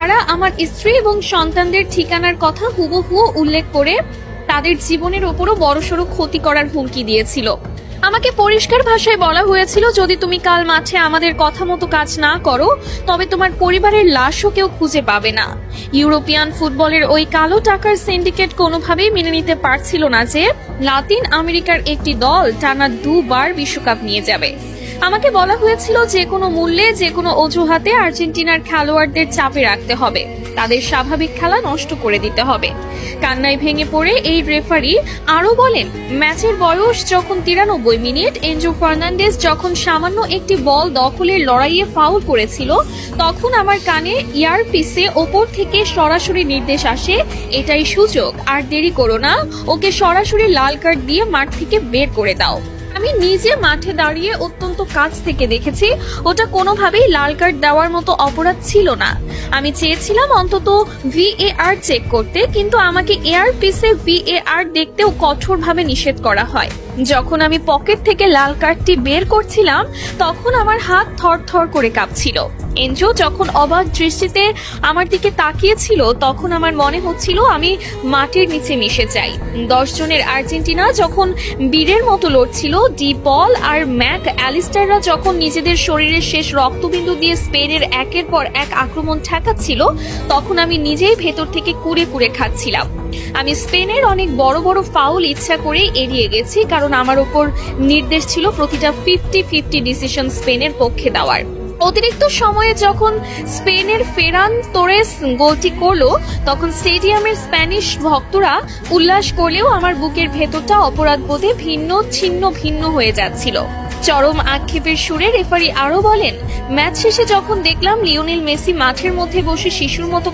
তারা আমার স্ত্রী এবং সন্তানদের ঠিকানার কথা হুবহু উল্লেখ করে তাদের জীবনের ওপরও বড়সড় ক্ষতি করার হুমকি দিয়েছিল। আমাকে পরিষ্কার ভাষায় বলা হয়েছিল, যদি তুমি কাল মাঠে আমাদের কথা মতো কাজ না করো তবে তোমার পরিবারের লাশও কেউ খুঁজে পাবে না। ইউরোপিয়ান ফুটবলের ওই কালো টাকার সিন্ডিকেট কোনোভাবেই মেনে নিতে পারছিল না যে লাতিন আমেরিকার একটি দল টানা 2 বার বিশ্বকাপ নিয়ে যাবে। আমাকে বলা হয়েছিল যে কোনো মূল্যে যে কোনো অজুহাতে আর্জেন্টিনার খেলোয়াড়দের চাপে রাখতে হবে, তাদের স্বাভাবিক খেলা নষ্ট করে দিতে হবে। কান্নায় ভেঙে পড়ে এই রেফারি আরো বলেন, ম্যাচের বয়স যখন 93 মিনিট, এনজো ফার্নান্ডেজ যখন সামান্য একটি বল দখলের লড়াইয়ে ফাউল করেছিল, তখন আমার কানে ইয়ারপিসে ওপর থেকে সরাসরি নির্দেশ আসে, এটাই সুযোগ, আর দেরি করো না, ওকে সরাসরি লাল কার্ড দিয়ে মাঠ থেকে বের করে দাও। আমি নিজে মাঠে দাঁড়িয়ে অত্যন্ত কাছ থেকে দেখেছি, ওটা কোনোভাবেই লাল কার্ড দেওয়ার মতো অপরাধ ছিল না। আমি চেয়েছিলাম অন্তত VAR চেক করতে, কিন্তু আমাকে এয়ারপিসে VAR দেখতেও কঠোরভাবে নিষেধ করা হয়। যখন আমি পকেট থেকে লাল কার্ডটি বের করছিলাম তখন আমার হাত থরথর করে কাঁপছিল। এনজো যখন অবাক দৃষ্টিতে আমার দিকে তাকিয়েছিল তখন আমার মনে হচ্ছিল আমি মাটির নিচে মিশে যাই। 10 জনের আর্জেন্টিনা যখন বীরের মতো লড়ছিল, ডি পল আর ম্যাক অ্যালিস্টাররা যখন নিজেদের শরীরের শেষ রক্তবিন্দু দিয়ে স্পেনের একের পর এক আক্রমণ ঠেকাচ্ছিল, তখন আমি নিজেই ভেতর থেকে কুড়ে কুড়ে খাচ্ছিলাম। আমি স্পেনের অনেক বড় বড় ফাউল ইচ্ছা করে এড়িয়ে গেছি, কারণ আমার উপর নির্দেশ ছিল প্রতিটা 50-50 ডিসিশন স্পেনের পক্ষে দেওয়ার। অতিরিক্ত সময়ে যখন স্পেনের ফেরান তোরেস গোলটি করলো তখন স্টেডিয়ামের স্প্যানিশ ভক্তরা উল্লাস করলেও আমার বুকের ভেতরটা অপরাধবোধে ভিন্ন হয়ে যাচ্ছিল। চরম আক্ষেপের সুরে রেফারি আরো বলেন, ম্যাচ শেষে যখন দেখলাম লিওনেল মেসি মাঠের মধ্যে বসে শিশুর মতো